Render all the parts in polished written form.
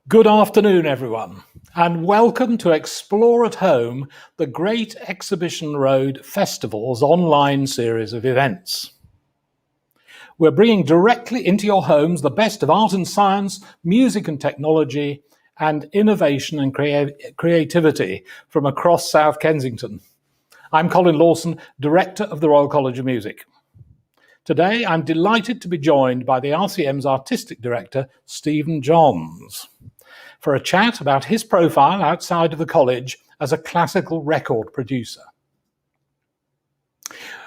Good afternoon, everyone, and welcome to Explore at Home, the Great Exhibition Road Festival's online series of events. We're bringing directly into your homes the best of art and science, music and technology, and innovation and creativity from across South Kensington. I'm Colin Lawson, Director of the Royal College of Music. Today, I'm delighted to be joined by the RCM's Artistic Director, Stephen Johns, for a chat about his profile outside of the college as a classical record producer.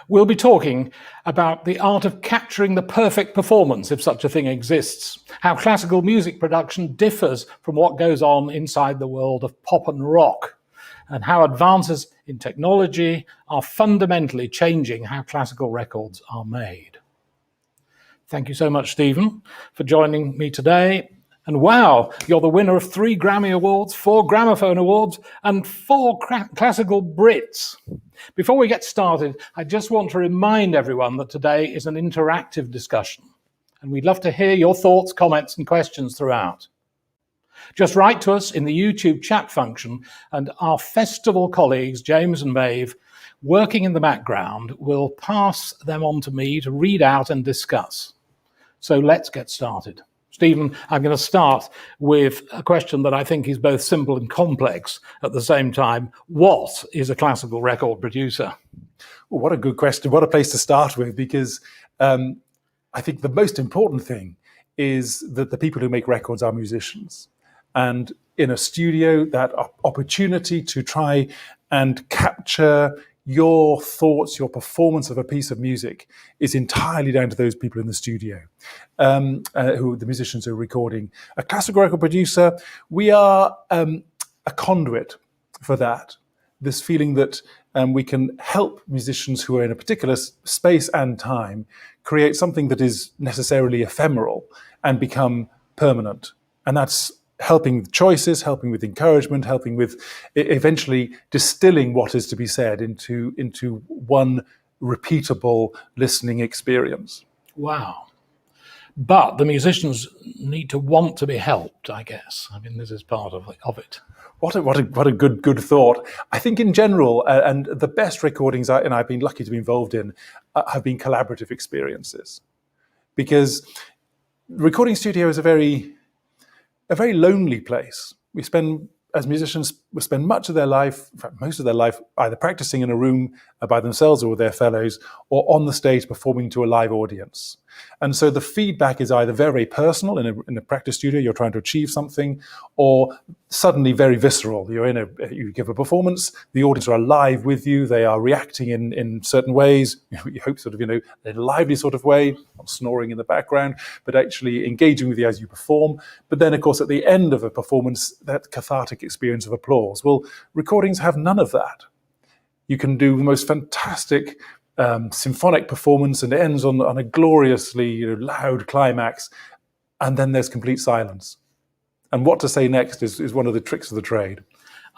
We'll be talking about the art of capturing the perfect performance, if such a thing exists, how classical music production differs from what goes on inside the world of pop and rock, and how advances in technology are fundamentally changing how classical records are made. Thank you so much, Stephen, for joining me today. And wow, you're the winner of 3 Grammy Awards, 4 Gramophone Awards, and 4 Classical Brits. Before we get started, I just want to remind everyone that today is an interactive discussion, and we'd love to hear your thoughts, comments, and questions throughout. Just write to us in the YouTube chat function, and our festival colleagues, James and Maeve, working in the background, will pass them on to me to read out and discuss. So let's get started. Stephen, I'm going to start with a question that I think is both simple and complex at the same time. What is a classical record producer? Well, what a good question. What a place to start with, because I think the most important thing is that the people who make records are musicians. And in a studio, that opportunity to try and capture your thoughts, your performance of a piece of music is entirely down to those people in the studio, who the musicians are recording. A classical record producer, we are a conduit for that. This feeling that we can help musicians who are in a particular space and time create something that is necessarily ephemeral and become permanent. And that's helping with choices, helping with encouragement, helping with eventually distilling what is to be said into one repeatable listening experience. Wow. But the musicians need to want to be helped, I guess. I mean, this is part of it. What a good thought. I think in general, and the best recordings I've been lucky to be involved in have been collaborative experiences. Because recording studio is a very lonely place. As musicians, we spend much of their life, in fact, most of their life, either practicing in a room by themselves or with their fellows, or on the stage performing to a live audience. And so the feedback is either very personal in a practice studio, you're trying to achieve something, or suddenly very visceral. You give a performance, the audience are alive with you, they are reacting in certain ways, you hope in a lively sort of way, not snoring in the background, but actually engaging with you as you perform. But then, of course, at the end of a performance, that cathartic experience of applause. Well, recordings have none of that. You can do the most fantastic symphonic performance, and it ends on a gloriously loud climax, and then there's complete silence. And what to say next is one of the tricks of the trade.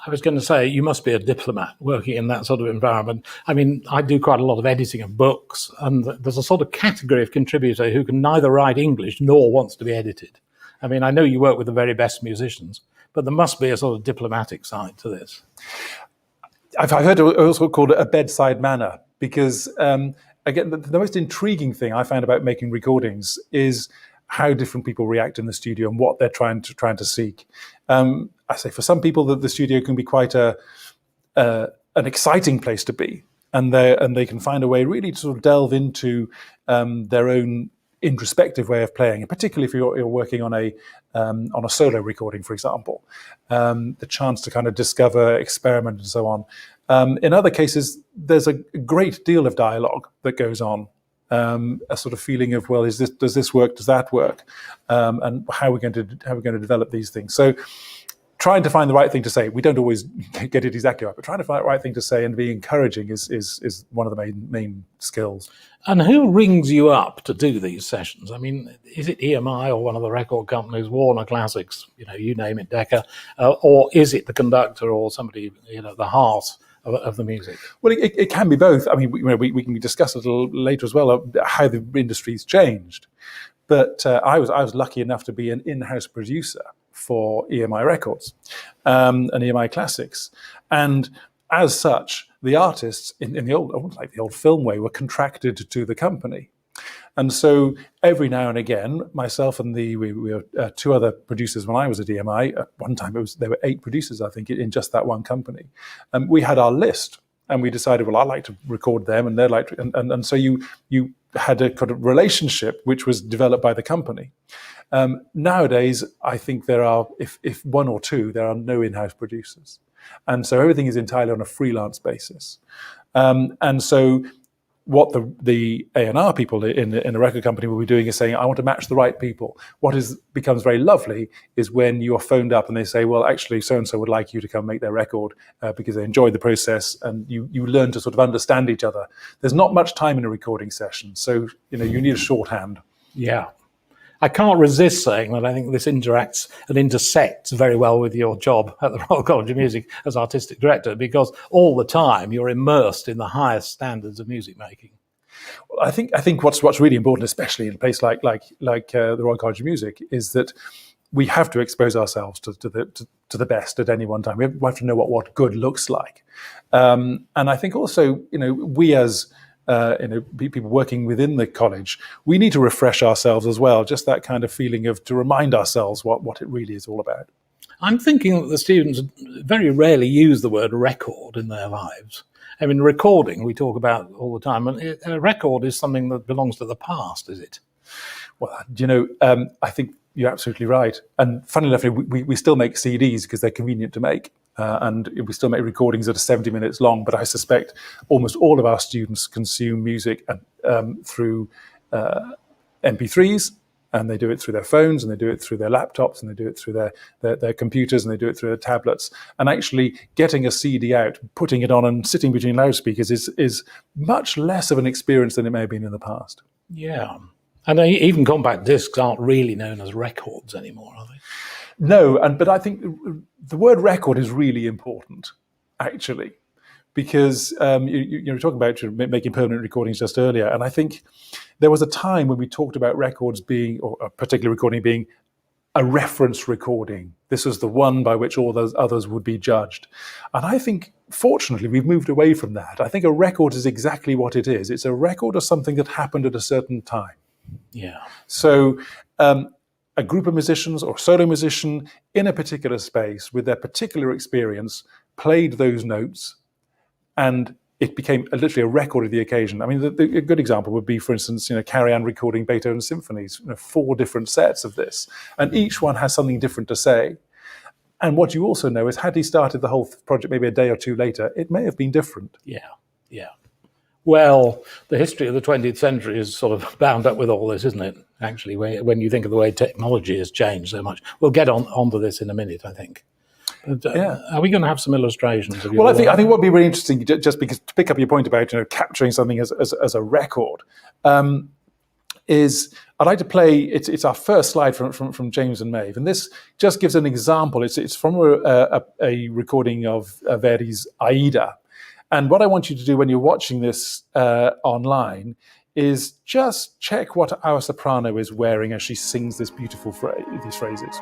I was going to say, you must be a diplomat working in that sort of environment. I mean, I do quite a lot of editing of books, and there's a sort of category of contributor who can neither write English nor wants to be edited. I mean, I know you work with the very best musicians, but there must be a sort of diplomatic side to this. I've heard it also called a bedside manner, because again, the most intriguing thing I find about making recordings is how different people react in the studio and what they're trying to seek. I say for some people that the studio can be quite an exciting place to be, and they can find a way really to sort of delve into their own introspective way of playing, and particularly if you're working on a solo recording, for example, the chance to kind of discover, experiment, and so on. In other cases, there's a great deal of dialogue that goes on, a sort of feeling of, well, does this work? Does that work? And how are we going to develop these things? So, trying to find the right thing to say. We don't always get it exactly right, but trying to find the right thing to say and be encouraging is one of the main skills. And who rings you up to do these sessions? I mean, is it EMI or one of the record companies, Warner Classics, you name it, Decca, or is it the conductor or somebody, the heart of the music? Well, it can be both. I mean, we can discuss a little later as well how the industry's changed. But I was lucky enough to be an in-house producer for EMI records and EMI classics. And as such, the artists in the old, like the old film way, were contracted to the company. And so every now and again, myself and we were two other producers when I was at EMI. At one time, there were 8 producers, I think, in just that one company. And we had our list, and we decided, well, I'd like to record them, and they'd like to, and so you had a kind of relationship which was developed by the company. Nowadays, I think there are, if one or two, there are no in-house producers. And so everything is entirely on a freelance basis. And so what the A&R people in a record company will be doing is saying, I want to match the right people. What becomes very lovely is when you are phoned up and they say, well, actually, so-and-so would like you to come make their record because they enjoyed the process, and you learn to sort of understand each other. There's not much time in a recording session, so you need a shorthand. Yeah. I can't resist saying that I think this interacts and intersects very well with your job at the Royal College of Music as artistic director, because all the time you're immersed in the highest standards of music making. Well, I think what's really important, especially in a place like the Royal College of Music, is that we have to expose ourselves to the best at any one time. We have to know what good looks like, and I think also we as people working within the college, we need to refresh ourselves as well, just that kind of feeling of to remind ourselves what it really is all about. I'm thinking that the students very rarely use the word record in their lives. I mean, recording we talk about all the time, and a record is something that belongs to the past, is it? Well, I think you're absolutely right. And funnily enough, we still make CDs because they're convenient to make. And we still make recordings that are 70 minutes long, but I suspect almost all of our students consume music through MP3s, and they do it through their phones, and they do it through their laptops, and they do it through their computers, and they do it through their tablets. And actually getting a CD out, putting it on and sitting between loudspeakers is much less of an experience than it may have been in the past. Yeah. And even compact discs aren't really known as records anymore, are they? No, but I think the word record is really important, actually, because you were talking about making permanent recordings just earlier, and I think there was a time when we talked about records being, or a particular recording being, a reference recording. This was the one by which all those others would be judged. And I think, fortunately, we've moved away from that. I think a record is exactly what it is. It's a record of something that happened at a certain time. Yeah. So a group of musicians or a solo musician in a particular space with their particular experience played those notes, and it became literally a record of the occasion. I mean, a good example would be, for instance, Carrie Ann recording Beethoven's symphonies, 4 different sets of this, and each one has something different to say. And what you also know is, had he started the whole project maybe a day or two later, it may have been different. Yeah. Well, the history of the 20th century is sort of bound up with all this, isn't it? Actually, when you think of the way technology has changed so much. We'll get onto this in a minute, I think. But, are we going to have some illustrations of your work? I think what would be really interesting, just because to pick up your point about capturing something as a record, is I'd like to play. It's our first slide from James and Maeve, and this just gives an example. It's from a recording of Verdi's Aida. And what I want you to do when you're watching this online is just check what our soprano is wearing as she sings this beautiful these phrases.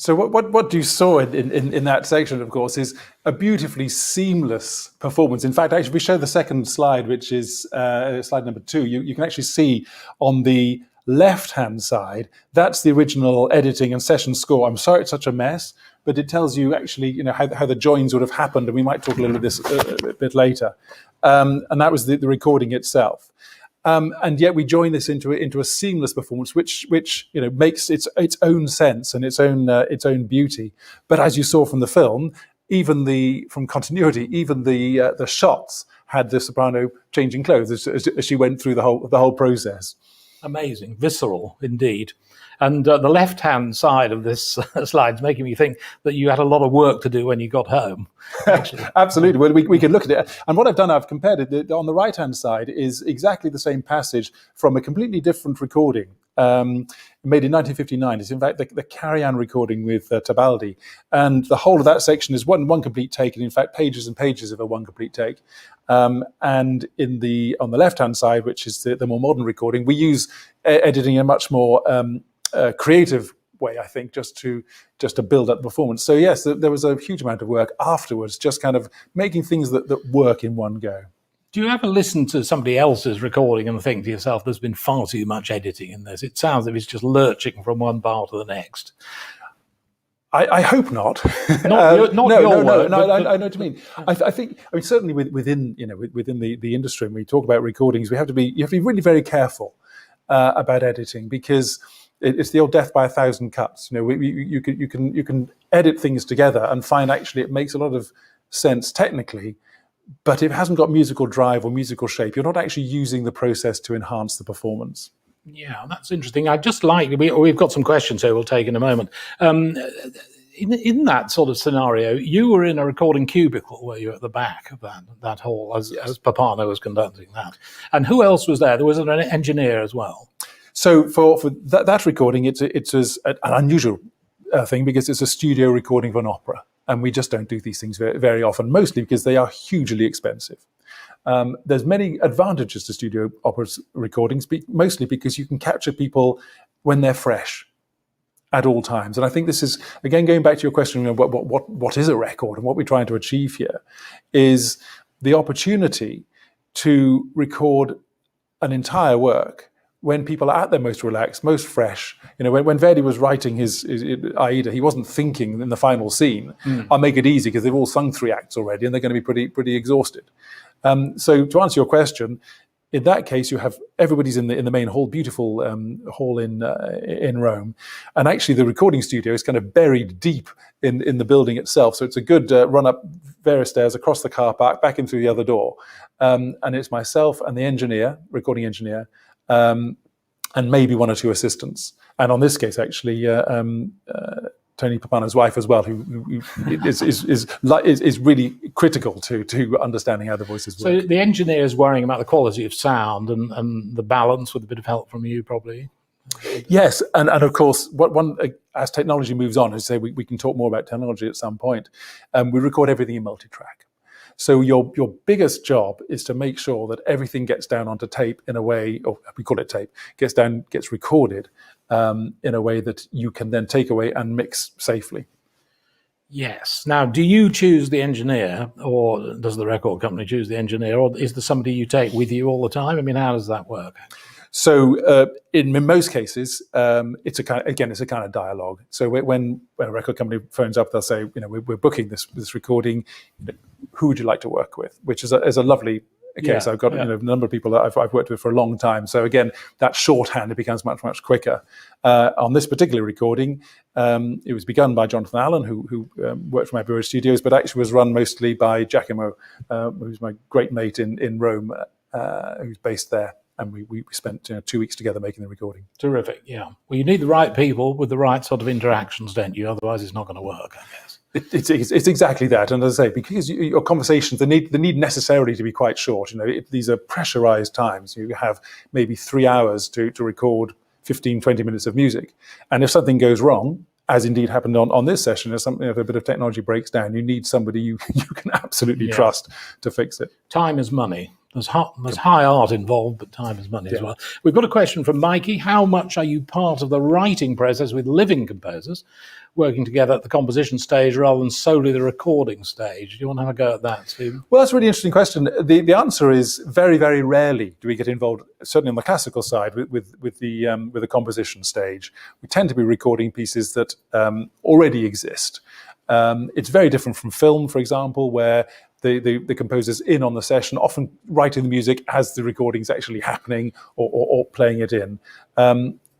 So what you saw in that section, of course, is a beautifully seamless performance. In fact, actually, if we show the second slide, which is slide number 2, you can actually see on the left-hand side, that's the original editing and session score. I'm sorry it's such a mess, but it tells you actually, how the joins would have happened, and we might talk a little bit this a bit later. And that was the recording itself. And yet we join this into a seamless performance, which makes its own sense and its own beauty. But as you saw from the film, from continuity, even the shots had the soprano changing clothes as she went through the whole process. Amazing, visceral indeed. And the left-hand side of this slide is making me think that you had a lot of work to do when you got home. Absolutely. Well, we can look at it. And what I've done, I've compared it. On the right-hand side is exactly the same passage from a completely different recording made in 1959. It's in fact the Carry-On recording with Tebaldi. And the whole of that section is one complete take, and in fact pages and pages of a one complete take. And on the left-hand side, which is the more modern recording, we use editing in a much more creative way, I think, just to build up the performance. So yes, there was a huge amount of work afterwards, just kind of making things that work in one go. Do you ever listen to somebody else's recording and think to yourself, there's been far too much editing in this? It sounds as if it's just lurching from one bar to the next. I hope not. Not your work. No, I know what you mean. I think certainly within the industry, when we talk about recordings, you have to be really very careful about editing, because it's the old death by 1,000 cuts. You can edit things together and find actually it makes a lot of sense technically, but if it hasn't got musical drive or musical shape, you're not actually using the process to enhance the performance. Yeah, that's interesting. I just like, we've got some questions here we'll take in a moment. In that sort of scenario, you were in a recording cubicle, were you, at the back of that hall as Papano was conducting that? And who else was there? There was an engineer as well. So for that recording, it's an unusual thing, because it's a studio recording of an opera, and we just don't do these things very, very often, mostly because they are hugely expensive. There's many advantages to studio opera recordings, mostly because you can capture people when they're fresh at all times. And I think this is, again, going back to your question, what is a record and what we're trying to achieve here is the opportunity to record an entire work when people are at their most relaxed, most fresh. When Verdi was writing his Aida, he wasn't thinking in the final scene, I'll make it easy because they've all sung 3 acts already and they're going to be pretty exhausted. So to answer your question, in that case, you have everybody's in the main hall, beautiful hall in Rome, and actually the recording studio is kind of buried deep in the building itself. So it's a good run up various stairs, across the car park, back in through the other door, and it's myself and the recording engineer, and maybe 1 or 2 assistants. And on this case, actually, Tony Papano's wife as well, who is really critical to understanding how the voices work. So the engineer is worrying about the quality of sound and the balance, with a bit of help from you, probably. Yes, and of course, as technology moves on, as I say, we can talk more about technology at some point. We record everything in multi-track. So your biggest job is to make sure that everything gets down onto tape in a way, or we call it tape, gets recorded in a way that you can then take away and mix safely. Yes. Now, do you choose the engineer, or does the record company choose the engineer, or is there somebody you take with you all the time? I mean, how does that work? So in most cases, it's a kind of dialogue. So when a record company phones up, they'll say, we're booking this recording. Who would you like to work with? Which is a lovely case. I've got a number of people that I've worked with for a long time. So again, that shorthand, it becomes much, much quicker. On this particular recording, it was begun by Jonathan Allen, who worked from Abbey Studios, but actually was run mostly by Giacomo, who's my great mate in Rome, who's based there. And we spent 2 weeks together making the recording. Terrific, yeah. Well, you need the right people with the right sort of interactions, don't you? Otherwise, it's not going to work, I guess. It's exactly that. And as I say, because your conversations, they need necessarily to be quite short. These are pressurized times. You have maybe 3 hours to record 15, 20 minutes of music. And if something goes wrong, as indeed happened on this session, if a bit of technology breaks down, you need somebody you can absolutely trust to fix it. Time is money. There's high art involved, but time is money as well. We've got a question from Mikey. How much are you part of the writing process with living composers? working together at the composition stage rather than solely the recording stage? Do you want to have a go at that, Stephen? Well, that's a really interesting question. The answer is very, very rarely do we get involved, certainly on the classical side, with the composition stage. We tend to be recording pieces that already exist. It's very different from film, for example, where the composer's in on the session, often writing the music as the recording's actually happening or playing it in.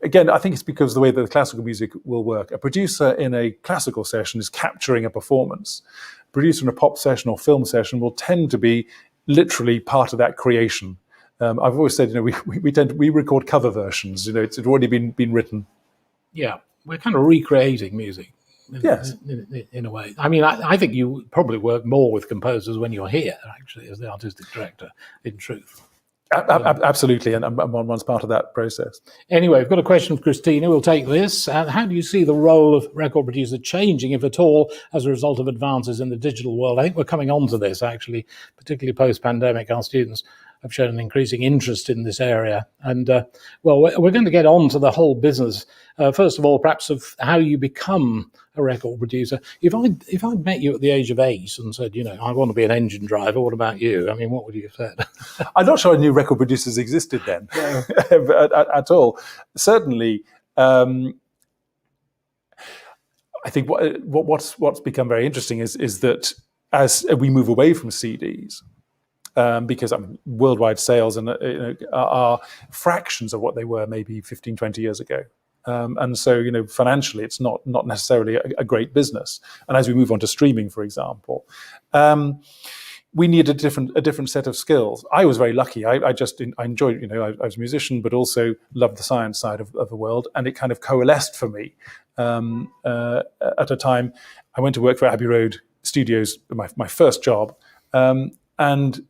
Again, I think it's because of the way that the classical music will work. A producer in a classical session is capturing a performance. A producer in a pop session or film session will tend to be literally part of that creation. I've always said, we record cover versions. It's already been written. Yeah, we're kind of recreating music. Yes. In a way. I mean, I think you probably work more with composers when you're here, actually, as the artistic director, in truth. Absolutely, and one's part of that process. Anyway, we've got a question from Christina. We'll take this. How do you see the role of record producer changing, if at all, as a result of advances in the digital world? I think we're coming on to this, actually, particularly post-pandemic. Our students have shown an increasing interest in this area. And, we're going to get on to the whole business. First of all, perhaps of how you become a record producer. If I'd met you at the age of 8 and said, I want to be an engine driver, what about you? I mean, what would you have said? I'm not sure I knew record producers existed then at all. Certainly, I think what's become very interesting is that as we move away from CDs, because worldwide sales are fractions of what they were maybe 15, 20 years ago. And so, financially, it's not necessarily a great business. And as we move on to streaming, for example, we need a different set of skills. I was very lucky. I enjoyed, I was a musician, but also loved the science side of the world. And it kind of coalesced for me. At a time, I went to work for Abbey Road Studios, my first job. And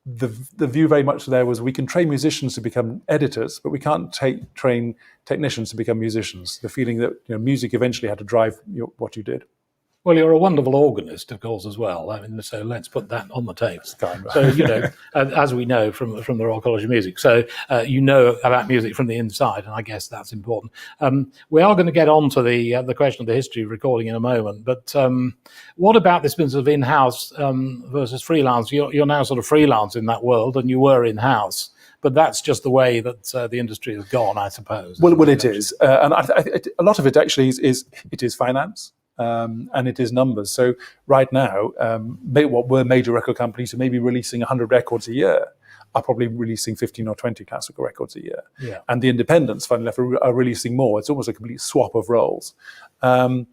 the view very much there was we can train musicians to become editors, but we can't train technicians to become musicians. The feeling that music eventually had to drive what you did. Well, you're a wonderful organist, of course, as well. I mean, so let's put that on the table. So, as we know from the Royal College of Music, so you know about music from the inside, and I guess that's important. We are going to get on to the question of the history of recording in a moment, but what about this business of in-house versus freelance? You're now sort of freelance in that world, and you were in-house. But that's just the way that the industry has gone, I suppose. Well, it is, and a lot of it actually is finance. And it is numbers. So right now, what were major record companies who may be releasing 100 records a year are probably releasing 15 or 20 classical records a year. Yeah. And the independents, funnily enough, are releasing more. It's almost a complete swap of roles. And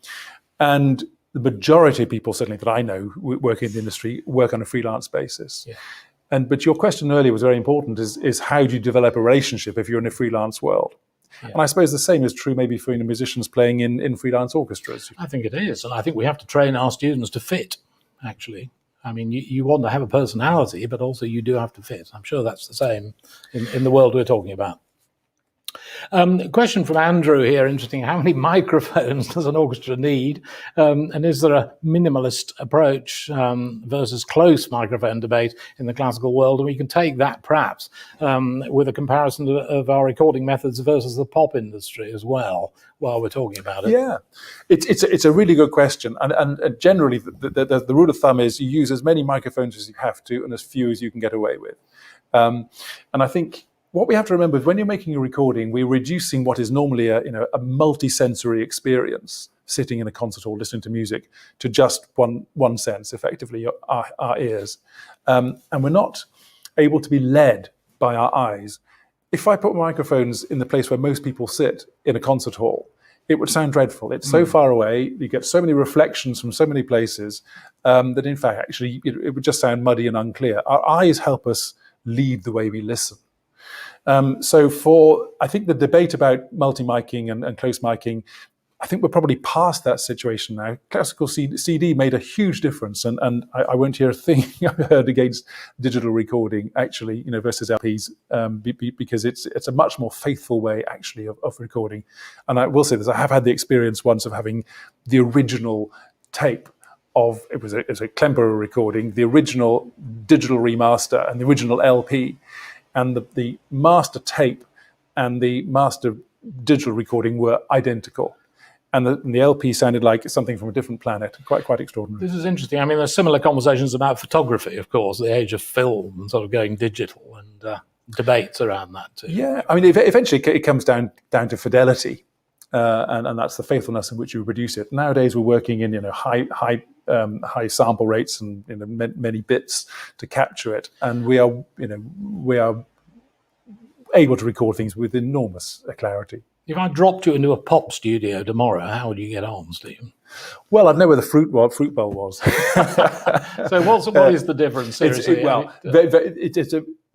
the majority of people, certainly that I know, working in the industry, work on a freelance basis. Yeah. But your question earlier was very important, is how do you develop a relationship if you're in a freelance world? Yeah. And I suppose the same is true maybe for musicians playing in freelance orchestras. I think it is. And I think we have to train our students to fit, actually. I mean, you want to have a personality, but also you do have to fit. I'm sure that's the same in the world we're talking about. Question from Andrew here, interesting. How many microphones does an orchestra need? And is there a minimalist approach versus close microphone debate in the classical world? And we can take that perhaps with a comparison of our recording methods versus the pop industry as well, while we're talking about it. Yeah, it's a really good question. And generally, the rule of thumb is you use as many microphones as you have to and as few as you can get away with. And I think what we have to remember is when you're making a recording, we're reducing what is normally a multi-sensory experience, sitting in a concert hall listening to music, to just one sense, effectively, our ears. And we're not able to be led by our eyes. If I put microphones in the place where most people sit in a concert hall, it would sound dreadful. It's so far away, you get so many reflections from so many places, that in fact, actually, it would just sound muddy and unclear. Our eyes help us lead the way we listen. So I think the debate about multi-miking and close miking, I think we're probably past that situation now. Classical CD made a huge difference, and I won't hear a thing I've heard against digital recording, actually, versus LPs, because it's a much more faithful way, actually, of recording. And I will say this, I have had the experience once of having the original tape of, it was a Klemperer recording, the original digital remaster and the original LP. And the master tape and the master digital recording were identical. and the LP sounded like something from a different planet. Quite extraordinary. This is interesting. I mean, there's similar conversations about photography, of course, the age of film and sort of going digital, and debates around that too. Yeah, I mean, eventually it comes down to fidelity, and that's the faithfulness in which you produce it. Nowadays, we're working in high sample rates and many bits to capture it, and we are able to record things with enormous clarity. If I dropped you into a pop studio tomorrow, how would you get on, Stephen? Well, I'd know where the fruit bowl was. So what is the difference? Seriously,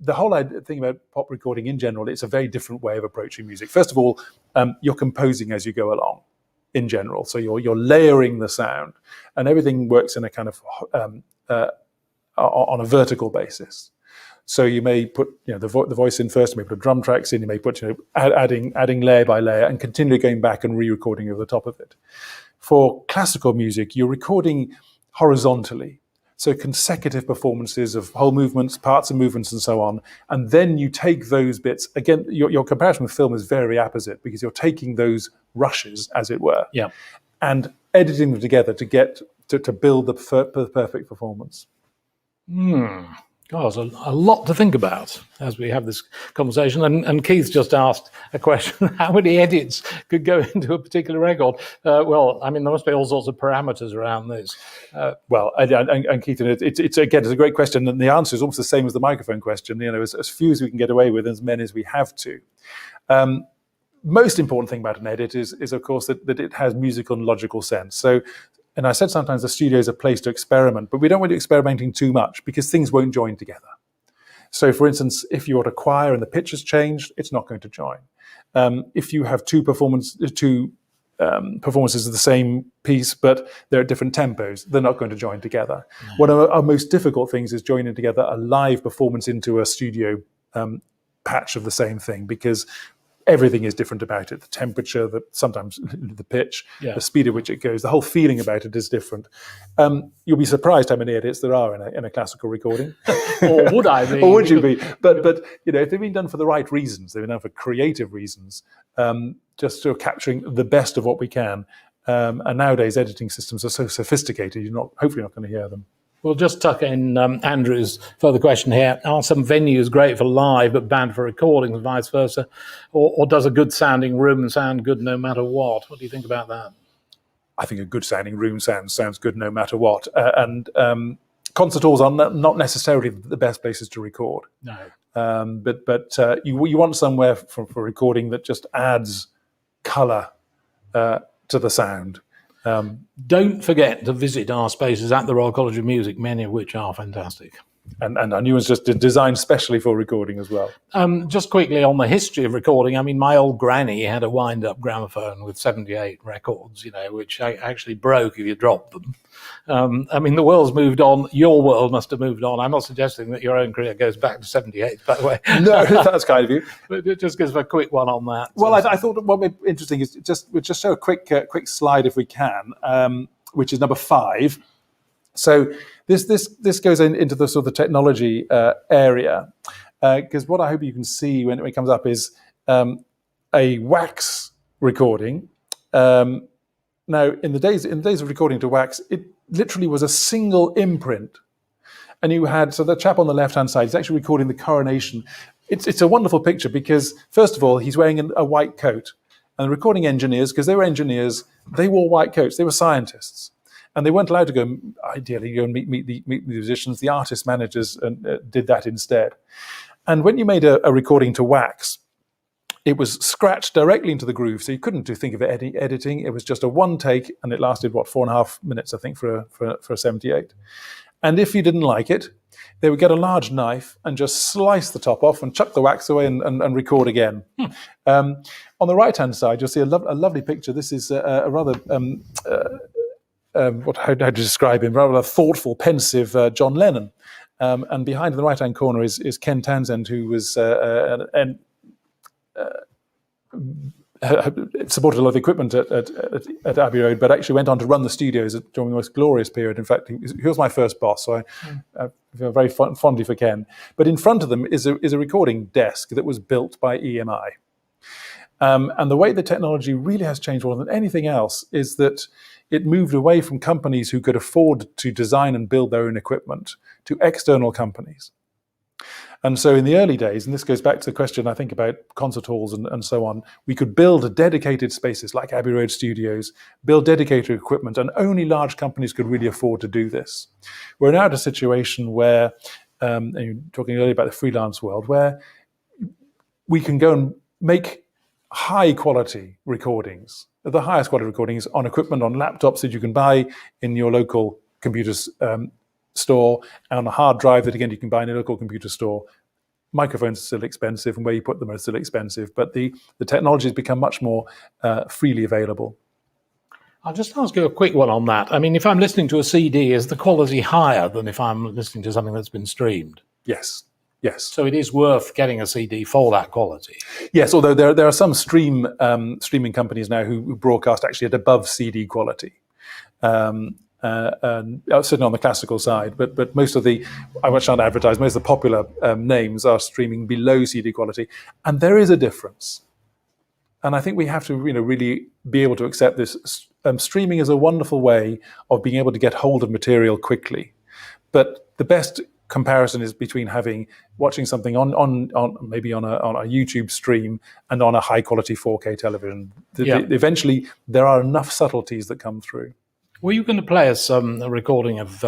The whole thing about pop recording in general, it's a very different way of approaching music. First of all, you're composing as you go along, in general. So you're layering the sound, and everything works in a kind of on a vertical basis. So you may put the voice in first, you may put drum tracks in, you may put adding layer by layer, and continually going back and re-recording over the top of it. For classical music, you're recording horizontally. So consecutive performances of whole movements, parts of movements, and so on. And then you take those bits. Again, your comparison with film is very apposite, because you're taking those rushes, as it were, and editing them together to get to build the perfect performance. God, there's a lot to think about as we have this conversation. And Keith's just asked a question: how many edits could go into a particular record? Well, I mean, there must be all sorts of parameters around this. And Keith, it's a great question, and the answer is almost the same as the microphone question. As few as we can get away with, as many as we have to. Most important thing about an edit is of course that it has musical and logical sense. So. And I said sometimes the studio is a place to experiment, but we don't want you experimenting too much, because things won't join together. So, for instance, if you're at a choir and the pitch has changed, it's not going to join. If you have two performances of the same piece, but they're at different tempos, they're not going to join together. No. One of our most difficult things is joining together a live performance into a studio patch of the same thing, because everything is different about it. The temperature, sometimes the pitch, the speed at which it goes, the whole feeling about it is different. You'll be surprised how many edits there are in a classical recording. Or would I be? Or would you be? But if they've been done for the right reasons, they've been done for creative reasons, just sort of capturing the best of what we can. And nowadays, editing systems are so sophisticated, hopefully not going to hear them. We'll just tuck in Andrew's further question here. Are some venues great for live but bad for recordings, and vice versa? Or does a good sounding room sound good no matter what? What do you think about that? I think a good sounding room sounds good no matter what. And concert halls are not necessarily the best places to record. No. But you want somewhere for recording that just adds colour to the sound. Don't forget to visit our spaces at the Royal College of Music, many of which are fantastic. And our new one's just designed specially for recording as well. Just quickly on the history of recording, I mean, my old granny had a wind-up gramophone with 78 records, which actually broke if you dropped them. I mean, the world's moved on. Your world must have moved on. I'm not suggesting that your own career goes back to 78, by the way. No, that's kind of you. But it just gives a quick one on that. Well, I thought what would be interesting is we'll just show a quick slide if we can, which is number 5. So this goes into the sort of the technology area, because what I hope you can see when it comes up is a wax recording. Now, in the days of recording to wax, it literally was a single imprint, and you had the chap on the left hand side is actually recording the coronation. It's a wonderful picture because first of all he's wearing a white coat, and the recording engineers, because they were engineers, they wore white coats. They were scientists. And they weren't allowed to go, ideally, go and meet the musicians. The artist managers did that instead. And when you made a recording to wax, it was scratched directly into the groove, so you couldn't think of it editing. It was just a one take, and it lasted, 4.5 minutes, I think, for a 78. And if you didn't like it, they would get a large knife and just slice the top off and chuck the wax away and record again. On the right-hand side, you'll see a lovely picture. This is a rather... how to describe him? Rather a thoughtful, pensive John Lennon, and behind in the right-hand corner is Ken Townsend, who was supported a lot of equipment at Abbey Road, but actually went on to run the studios during the most glorious period. In fact, he was my first boss, so I feel very fondly for Ken. But in front of them is a recording desk that was built by EMI. And the way the technology really has changed more than anything else is that it moved away from companies who could afford to design and build their own equipment to external companies. And so in the early days, and this goes back to the question, I think, about concert halls and so on, we could build dedicated spaces like Abbey Road Studios, build dedicated equipment, and only large companies could really afford to do this. We're now at a situation where, and you're talking earlier about the freelance world, where we can go and make high quality recordings, the highest quality recordings on equipment, on laptops that you can buy in your local computers store, and on a hard drive that, again, you can buy in a local computer store. Microphones are still expensive, and where you put them are still expensive, but the technology has become much more freely available. I'll just ask you a quick one on that. I mean, if I'm listening to a CD, is the quality higher than if I'm listening to something that's been streamed? Yes. Yes. So it is worth getting a CD for that quality. Yes, although there are some streaming companies now who broadcast actually at above CD quality. Sitting on the classical side, but most of the, I won't try to advertise, most of the popular names are streaming below CD quality, and there is a difference. And I think we have to, really be able to accept this. Streaming is a wonderful way of being able to get hold of material quickly, but the best comparison is between watching something on maybe on a YouTube stream and on a high quality 4K television. Eventually, there are enough subtleties that come through. Were you going to play us a recording of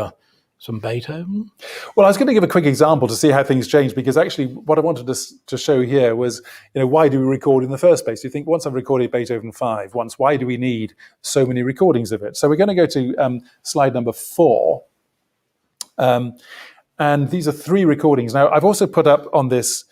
some Beethoven? Well, I was going to give a quick example to see how things change, because actually what I wanted to show here was, why do we record in the first place? You think, once I've recorded Beethoven 5 once, why do we need so many recordings of it? So we're going to go to slide number 4. And these are 3 recordings. Now, I've also put up on this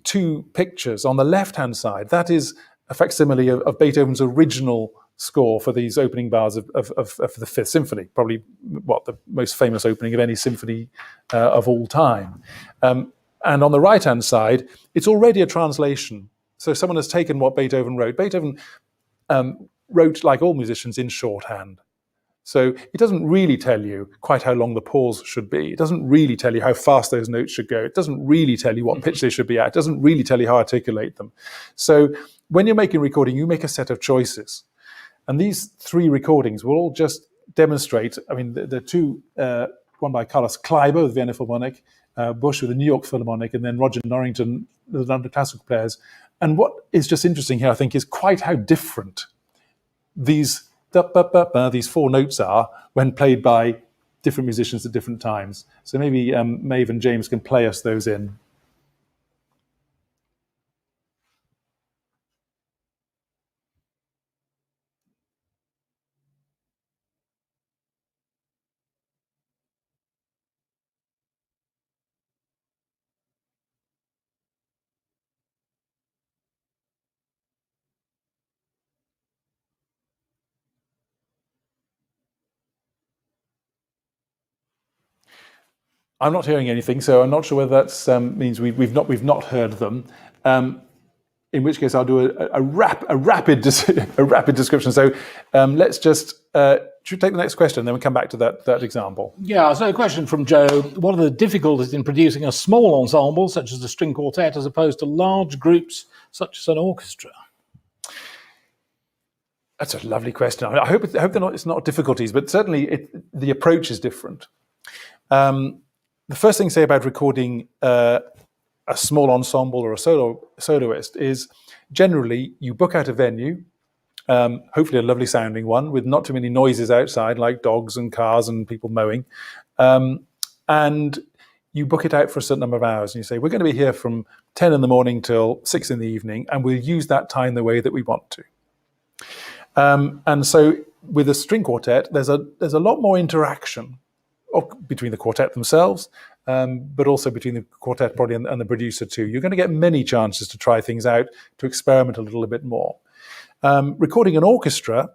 2 pictures. On the left-hand side, that is a facsimile of Beethoven's original score for these opening bars of the Fifth Symphony, probably the most famous opening of any symphony of all time. And on the right-hand side, it's already a translation. So someone has taken what Beethoven wrote. Beethoven wrote, like all musicians, in shorthand. So it doesn't really tell you quite how long the pause should be. It doesn't really tell you how fast those notes should go. It doesn't really tell you what pitch they should be at. It doesn't really tell you how to articulate them. So when you're making a recording, you make a set of choices. And these 3 recordings will all just demonstrate, the 2, one by Carlos Kleiber with Vienna Philharmonic, Bush with the New York Philharmonic, and then Roger Norrington, the London Classical Players. And what is just interesting here, I think, is quite how different these 4 notes are when played by different musicians at different times. So maybe Maeve and James can play us those in. I'm not hearing anything, so I'm not sure whether that means we've not heard them. In which case, I'll do a rapid description. So let's just should we take the next question, then we'll come back to that example. Yeah. So a question from Joe: what are the difficulties in producing a small ensemble, such as a string quartet, as opposed to large groups such as an orchestra? That's a lovely question. I hope it's not difficulties, but certainly the approach is different. The first thing to say about recording a small ensemble or a soloist is, generally you book out a venue, hopefully a lovely sounding one with not too many noises outside, like dogs and cars and people mowing, and you book it out for a certain number of hours, and you say, we're going to be here from 10 in the morning till 6 in the evening, and we'll use that time the way that we want to. And so with a string quartet, there's a lot more interaction between the quartet themselves, but also between the quartet probably and the producer too. You're going to get many chances to try things out, to experiment a little bit more. Recording an orchestra,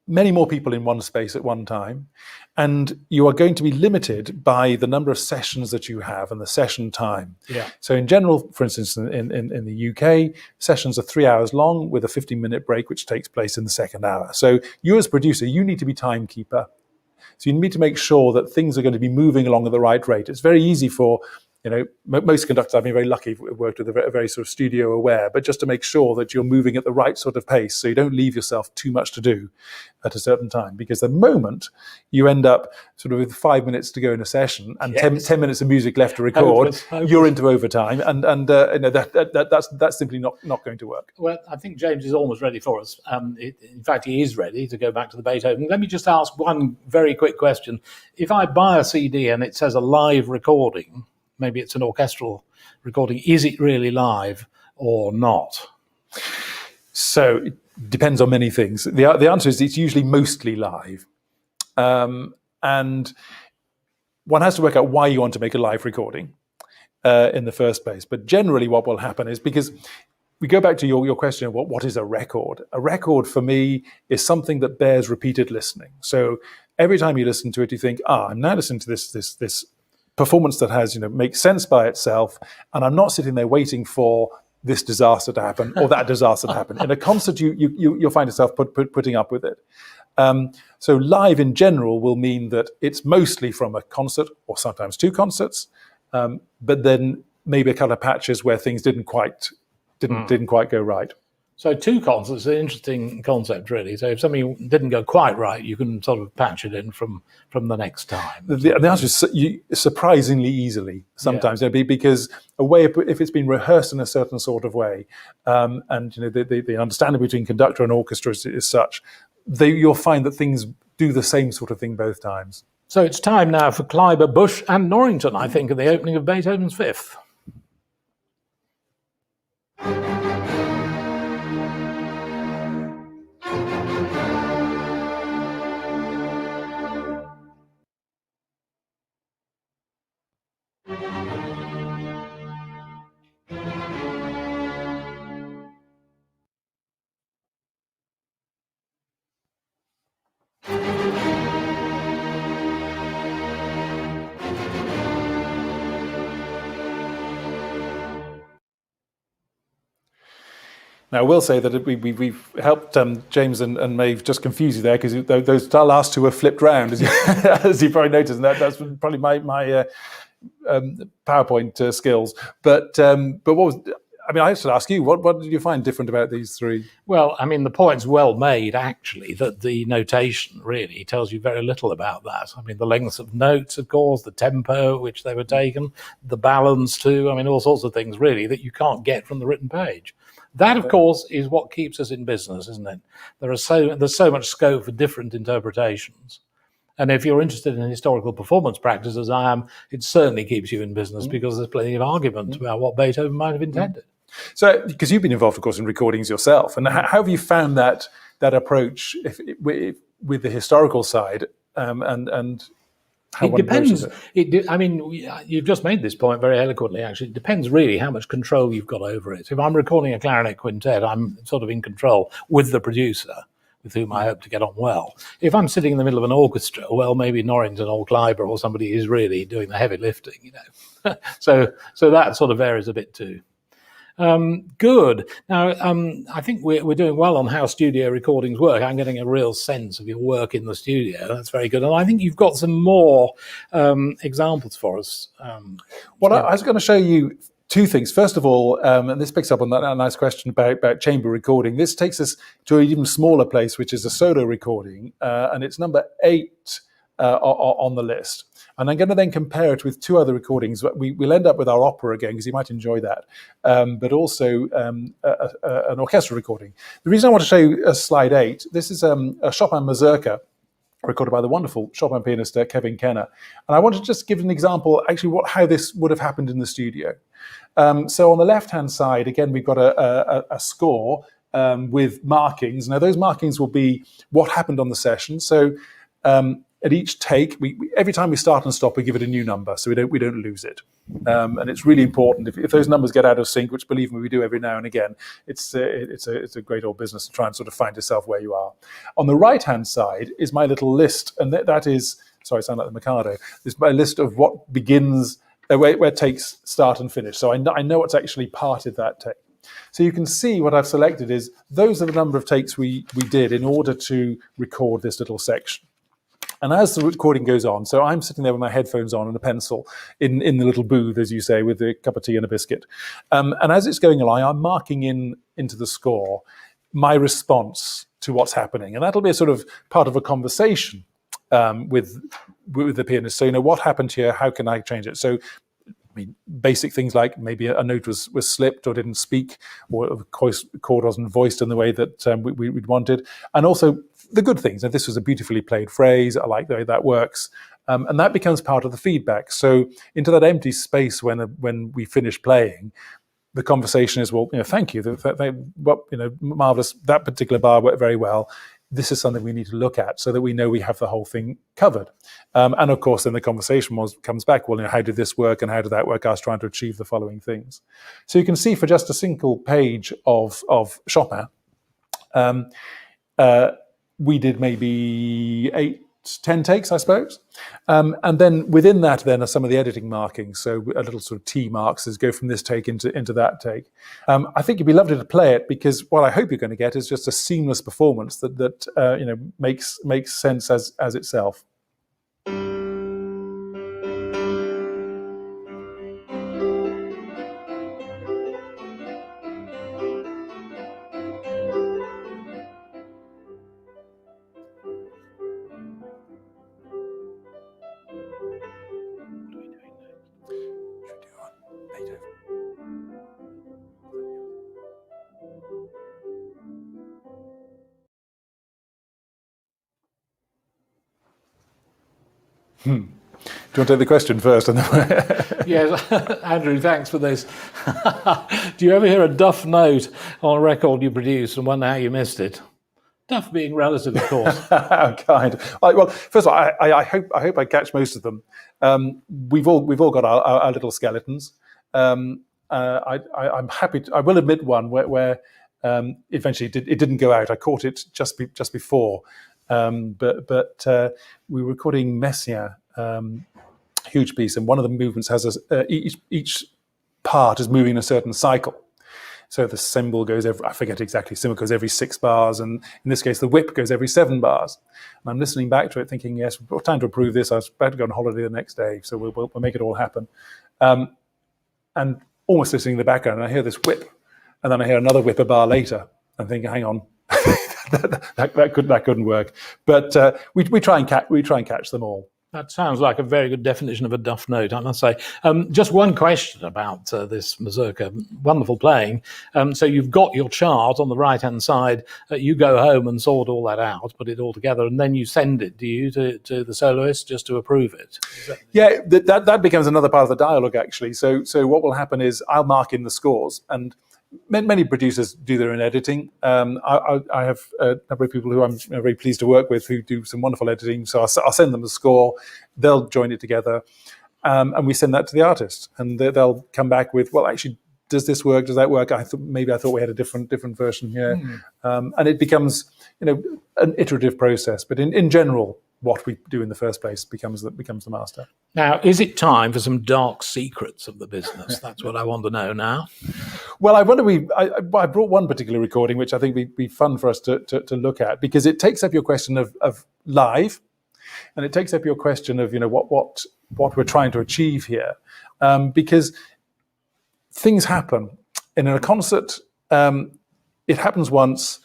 many more people in one space at one time, and you are going to be limited by the number of sessions that you have and the session time. Yeah. So in general, for instance, in the UK, sessions are 3 hours long with a 15-minute break, which takes place in the second hour. So you as producer, you need to be timekeeper. So you need to make sure that things are going to be moving along at the right rate. It's very easy for Most conductors, I've been very lucky, worked with a very sort of studio aware, but just to make sure that you're moving at the right sort of pace, so you don't leave yourself too much to do at a certain time. Because the moment you end up sort of with 5 minutes to go in a session and 10 minutes of music left to record, you're into overtime, and that's simply not going to work. Well, I think James is almost ready for us. In fact, he is ready to go back to the Beethoven. Let me just ask one very quick question. If I buy a CD and it says a live recording, maybe it's an orchestral recording, is it really live or not? So it depends on many things. The answer is it's usually mostly live. And one has to work out why you want to make a live recording in the first place. But generally what will happen is, because we go back to your question of what is a record? A record for me is something that bears repeated listening. So every time you listen to it, you think, I'm now listening to this performance that has, makes sense by itself, and I'm not sitting there waiting for this disaster to happen or that disaster to happen. In a concert, you'll find yourself putting up with it. So live in general will mean that it's mostly from a concert or sometimes two concerts, but then maybe a couple of patches where things didn't quite go right. So two concerts is an interesting concept, really. So if something didn't go quite right, you can sort of patch it in from the next time. The answer is surprisingly easily sometimes, because if it's been rehearsed in a certain sort of way, and the understanding between conductor and orchestra is such, you'll find that things do the same sort of thing both times. So it's time now for Kleiber, Bush and Norrington, I think, at the opening of Beethoven's Fifth. Now, I will say that we've helped James and Maeve just confuse you there, because those last two were flipped round, as you probably noticed, and that's probably my PowerPoint skills. But what was? I should ask you, what did you find different about these three? Well, the point's well made, actually, that the notation really tells you very little about that. The lengths of notes, of course, the tempo at which they were taken, the balance too. All sorts of things, really, that you can't get from the written page. That, of course, is what keeps us in business, isn't it? There's so much scope for different interpretations. And if you're interested in historical performance practice, as I am, it certainly keeps you in business, because there's plenty of argument about what Beethoven might have intended. So, because you've been involved, of course, in recordings yourself, and how have you found that approach with the historical side, and how it depends. You've just made this point very eloquently, actually. It depends really how much control you've got over it. If I'm recording a clarinet quintet, I'm sort of in control with the producer, with whom I hope to get on well. If I'm sitting in the middle of an orchestra, well, maybe Norrington or Kleiber or somebody is really doing the heavy lifting, So that sort of varies a bit too. Good. Now, I think we're doing well on how studio recordings work. I'm getting a real sense of your work in the studio. That's very good. And I think you've got some more examples for us. I was going to show you two things. First of all, and this picks up on that nice question about chamber recording. This takes us to an even smaller place, which is a solo recording, and it's number 8 on the list. And I'm going to then compare it with two other recordings. We'll end up with our opera again, because you might enjoy that, but also an orchestral recording. The reason I want to show you slide 8, this is a Chopin mazurka recorded by the wonderful Chopin pianist Kevin Kenner. And I want to just give an example, actually, how this would have happened in the studio. So on the left-hand side, again, we've got a score with markings. Now, those markings will be what happened on the session. So at each take, every time we start and stop, we give it a new number, so we don't lose it. And it's really important. If those numbers get out of sync, which believe me, we do every now and again, it's a great old business to try and sort of find yourself where you are. On the right-hand side is my little list, and that is, sorry, I sound like the Mikado. This is my list of what begins, where takes start and finish. So I know what's actually part of that take. So you can see what I've selected is those are the number of takes we did in order to record this little section. And as the recording goes on, so I'm sitting there with my headphones on and a pencil in the little booth, as you say, with a cup of tea and a biscuit. And as it's going along, I'm marking into the score my response to what's happening. And that'll be a sort of part of a conversation with the pianist. So, what happened here? How can I change it? So, basic things like maybe a note was slipped or didn't speak, or a chord wasn't voiced in the way that we'd wanted. And also the good things. Now, this was a beautifully played phrase. I like the way that works. And that becomes part of the feedback. So into that empty space when we finish playing, the conversation is, well, thank you. Marvelous. That particular bar worked very well. This is something we need to look at so that we know we have the whole thing covered. And of course, then the conversation comes back, well, how did this work and how did that work? I was trying to achieve the following things. So you can see for just a single page of Chopin, we did maybe 8-10 takes, I suppose. And then within that then are some of the editing markings. So a little sort of T marks as go from this take into that take. I think it'd be lovely to play it, because what I hope you're going to get is just a seamless performance that makes sense as itself. Do you want to take the question first? Yes, Andrew, thanks for this. Do you ever hear a duff note on a record you produced and wonder how you missed it? Duff being relative, of course. How kind. Well, first of all, I hope I catch most of them. We've all got our little skeletons. I'm happy. I will admit one where eventually it didn't go out. I caught it just before, but we were recording Messiaen, huge piece, and one of the movements has each part is moving in a certain cycle. So the cymbal goes I forget exactly, cymbal goes every 6 bars, and in this case the whip goes every 7 bars. And I'm listening back to it thinking, yes, we've got time to approve this. I was about to go on holiday the next day, so we'll make it all happen. And almost listening in the background, and I hear this whip, and then I hear another whip a bar later. I'm thinking, hang on, that couldn't work. But we try and catch them all. That sounds like a very good definition of a duff note, I must say. Just one question about this mazurka. Wonderful playing. So you've got your chart on the right-hand side. You go home and sort all that out, put it all together, and then you send it, do you, to the soloist just to approve it? Yeah, that becomes another part of the dialogue, actually. So what will happen is I'll mark in the scores, and many producers do their own editing. I have a number of people who I'm very pleased to work with who do some wonderful editing. So I'll send them the score, they'll join it together, and we send that to the artist, and they'll come back with, well, actually, does this work? Does that work? I thought we had a different version here, and it becomes an iterative process. But in general, what we do in the first place becomes the master. Now, is it time for some dark secrets of the business? That's what I want to know now. Well, I brought one particular recording, which I think would be fun for us to look at, because it takes up your question of live, and it takes up your question of what we're trying to achieve here, because things happen. And in a concert, it happens once.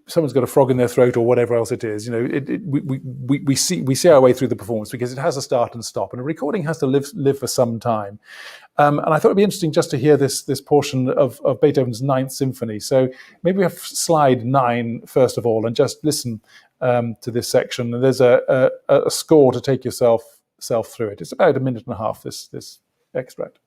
Someone's got a frog in their throat or whatever else it is. We see our way through the performance, because it has a start and stop, and a recording has to live for some time. And I thought it'd be interesting just to hear this portion of Beethoven's Ninth Symphony. So maybe we have slide 9 first of all, and just listen to this section. And there's a score to take yourself through it. It's about 1.5 minutes. This extract.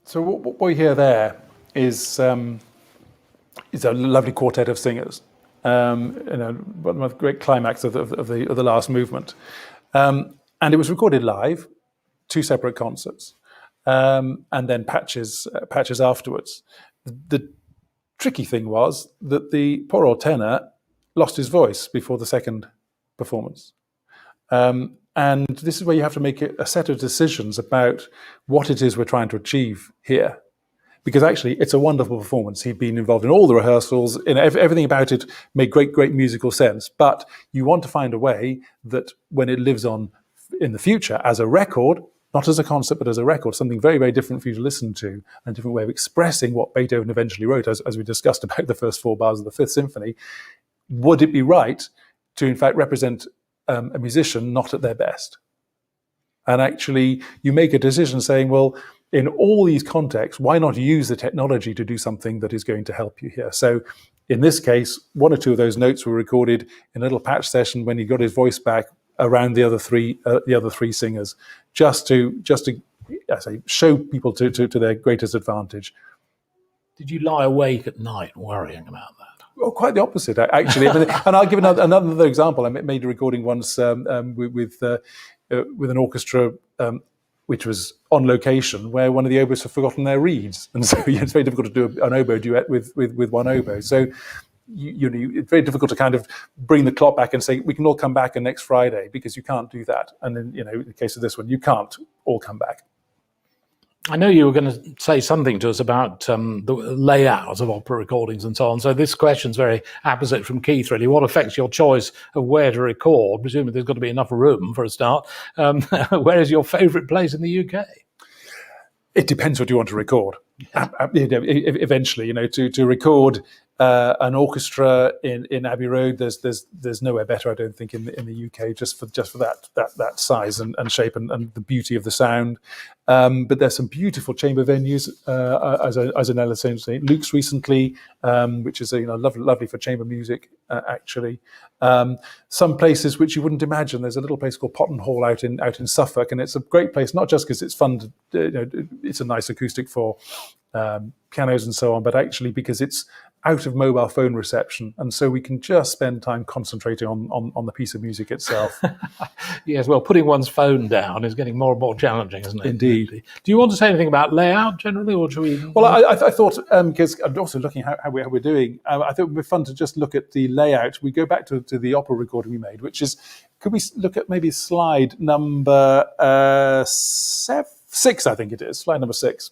So what we hear there is a lovely quartet of singers. One of the great climax of the last movement, and it was recorded live, 2 separate concerts, and then patches afterwards. The tricky thing was that the poor old tenor lost his voice before the second performance. And this is where you have to make a set of decisions about what it is we're trying to achieve here. Because actually, it's a wonderful performance. He'd been involved in all the rehearsals, everything about it made great musical sense. But you want to find a way that when it lives on in the future as a record, not as a concert, but as a record, something very different for you to listen to, and a different way of expressing what Beethoven eventually wrote, as we discussed about the first 4 bars of the Fifth Symphony. Would it be right to, in fact, represent a musician not at their best? And actually, you make a decision saying, well, in all these contexts, why not use the technology to do something that is going to help you here? So in this case, 1 or 2 of those notes were recorded in a little patch session when he got his voice back around the other three singers, just to show people to their greatest advantage. Did you lie awake at night worrying about that? Well, quite the opposite, actually. And I'll give another example. I made a recording once with an orchestra, which was on location, where one of the oboes had forgotten their reeds, and so it's very difficult to do an oboe duet with one oboe. So it's very difficult to kind of bring the clock back and say we can all come back on next Friday, because you can't do that. And then in the case of this one, you can't all come back. I know you were going to say something to us about the layout of opera recordings and so on. So this question's very apposite from Keith, really. What affects your choice of where to record? Presumably there's got to be enough room for a start. Where is your favourite place in the UK? It depends what you want to record. Eventually, to record an orchestra in Abbey Road, there's nowhere better, I don't think, in the UK, just for that size and shape and the beauty of the sound. But there's some beautiful chamber venues, as in St. Luke's recently, which is lovely for chamber music, actually. Some places which you wouldn't imagine. There's a little place called Potton Hall out in Suffolk, and it's a great place, not just because it's fun. It's a nice acoustic for pianos and so on, but actually because it's out of mobile phone reception, and so we can just spend time concentrating on the piece of music itself. Yes, well, putting one's phone down is getting more and more challenging, isn't it? Indeed. Do you want to say anything about layout generally, or should we? Well, I thought, because I'm also looking how we're doing, I thought it would be fun to just look at the layout. We go back to the opera recording we made, which is, could we look at maybe slide number 6, I think it is, slide number 6.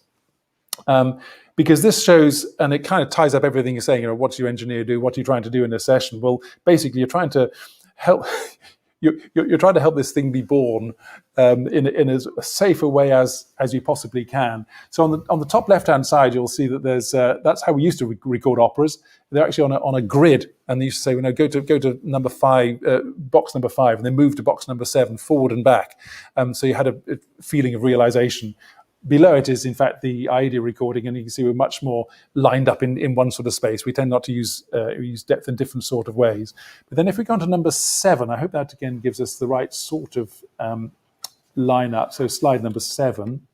Because this shows, and it kind of ties up everything you're saying, what does your engineer do? What are you trying to do in a session? Well, basically, you're trying to help. You're trying to help this thing be born in as safe a way as you possibly can. So on the top left-hand side, you'll see that there's that's how we used to record operas. They're actually on a grid, and they used to say, go to number 5, box number 5, and then move to box number 7, forward and back. So you had a feeling of realization. Below it is, in fact, the idea recording, and you can see we're much more lined up in one sort of space. We tend not to use depth in different sort of ways. But then if we go on to number 7, I hope that again gives us the right sort of lineup. So slide number 7.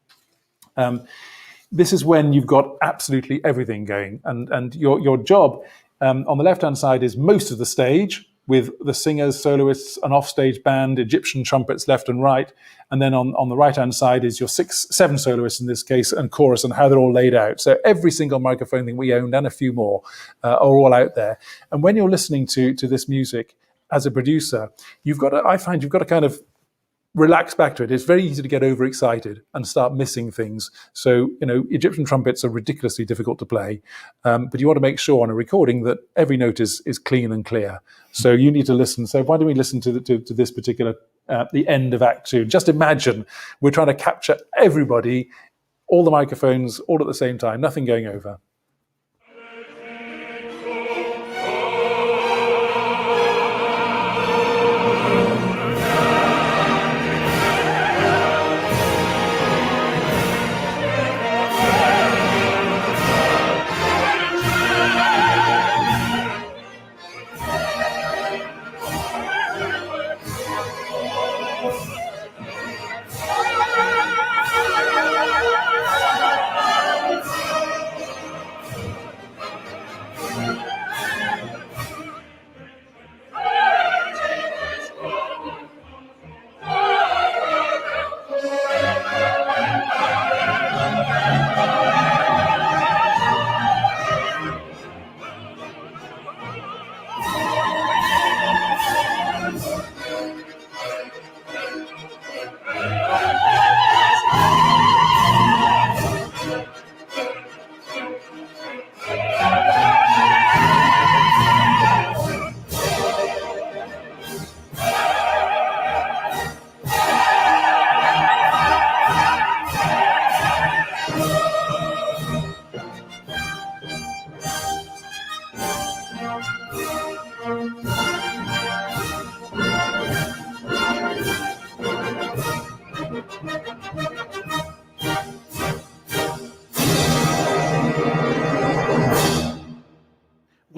This is when you've got absolutely everything going. And your job on the left-hand side is most of the stage, with the singers, soloists, an offstage band, Egyptian trumpets left and right. And then on the right-hand side is your 7 soloists in this case, and chorus, and how they're all laid out. So every single microphone thing we owned, and a few more, are all out there. And when you're listening to this music as a producer, I find you've got to kind of relax back to it. It's very easy to get overexcited and start missing things. So, Egyptian trumpets are ridiculously difficult to play, but you want to make sure on a recording that every note is clean and clear. So you need to listen. So why don't we listen to this particular, the end of Act 2? Just imagine we're trying to capture everybody, all the microphones, all at the same time, nothing going over.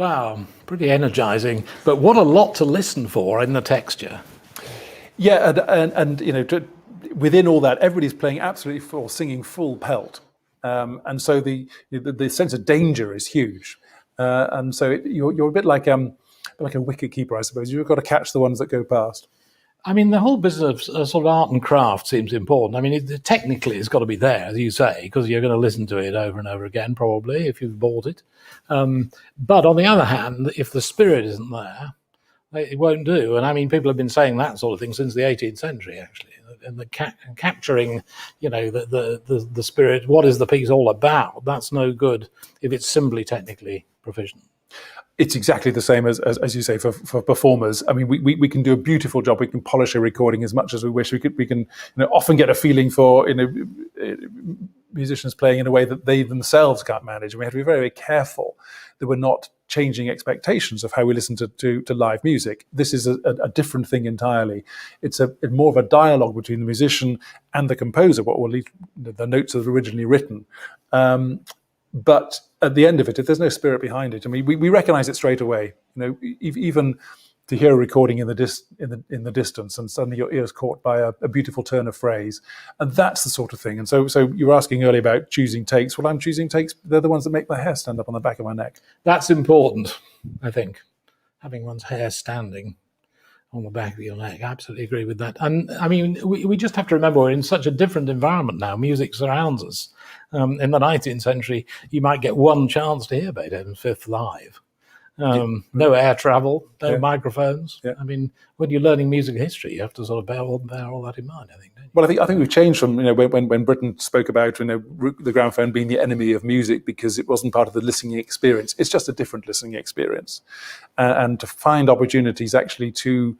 Wow, pretty energizing. But what a lot to listen for in the texture. Yeah, and within all that, everybody's playing absolutely full, singing full pelt, and so the sense of danger is huge, and so you're a bit like a wicket keeper, I suppose. You've got to catch the ones that go past. I mean, the whole business of sort of art and craft seems important. I mean, technically, it's got to be there, as you say, because you're going to listen to it over and over again, probably, if you've bought it. But on the other hand, if the spirit isn't there, it won't do. And I mean, people have been saying that sort of thing since the 18th century, actually. And capturing, the spirit, what is the piece all about? That's no good if it's simply technically proficient. It's exactly the same as you say for performers. I mean, we can do a beautiful job. We can polish a recording as much as we wish. We can often get a feeling for musicians playing in a way that they themselves can't manage. And we have to be very, very careful that we're not changing expectations of how we listen to live music. This is a different thing entirely. It's more of a dialogue between the musician and the composer, or at least the notes that are originally written. But at the end of it, if there's no spirit behind it, I mean, we recognise it straight away. Even to hear a recording in the distance, and suddenly your ear's caught by a beautiful turn of phrase, and that's the sort of thing. And so you were asking earlier about choosing takes. Well, I'm choosing takes. They're the ones that make my hair stand up on the back of my neck. That's important, I think, having one's hair standing on the back of your neck. I absolutely agree with that. And I mean, we just have to remember we're in such a different environment now. Music surrounds us. In the 19th century, you might get one chance to hear Beethoven's Fifth live. No air travel, no microphones. Yeah. I mean, when you're learning music history, you have to sort of bear all that in mind, I think, don't you? Well, I think we've changed from when Britain spoke about the gramophone being the enemy of music because it wasn't part of the listening experience. It's just a different listening experience, and to find opportunities actually to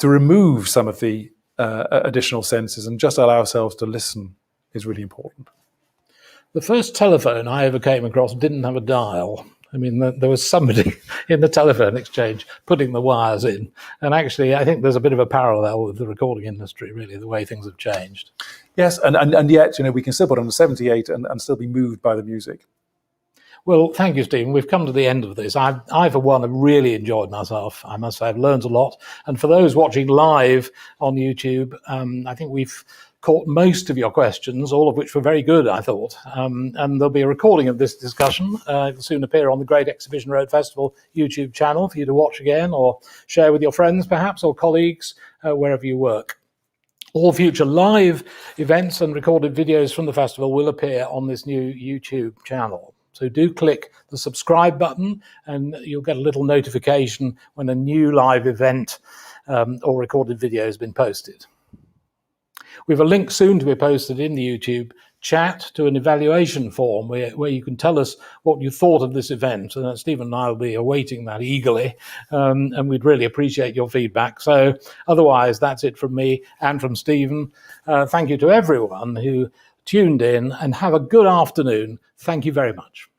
remove some of the additional senses and just allow ourselves to listen is really important. The first telephone I ever came across didn't have a dial. I mean, there was somebody in the telephone exchange putting the wires in. And actually, I think there's a bit of a parallel with the recording industry, really, the way things have changed. Yes, and yet, we can still put on a 78 and still be moved by the music. Well, thank you, Stephen. We've come to the end of this. I, for one, have really enjoyed myself. I must say, I've learned a lot. And for those watching live on YouTube, I think we've caught most of your questions, all of which were very good, I thought. And there'll be a recording of this discussion. It'll soon appear on the Great Exhibition Road Festival YouTube channel for you to watch again or share with your friends, perhaps, or colleagues, wherever you work. All future live events and recorded videos from the festival will appear on this new YouTube channel. So do click the subscribe button and you'll get a little notification when a new live event or recorded video has been posted. We have a link soon to be posted in the YouTube chat to an evaluation form where you can tell us what you thought of this event. And Stephen and I will be awaiting that eagerly, and we'd really appreciate your feedback. So otherwise, that's it from me and from Stephen. Thank you to everyone who tuned in, and have a good afternoon. Thank you very much.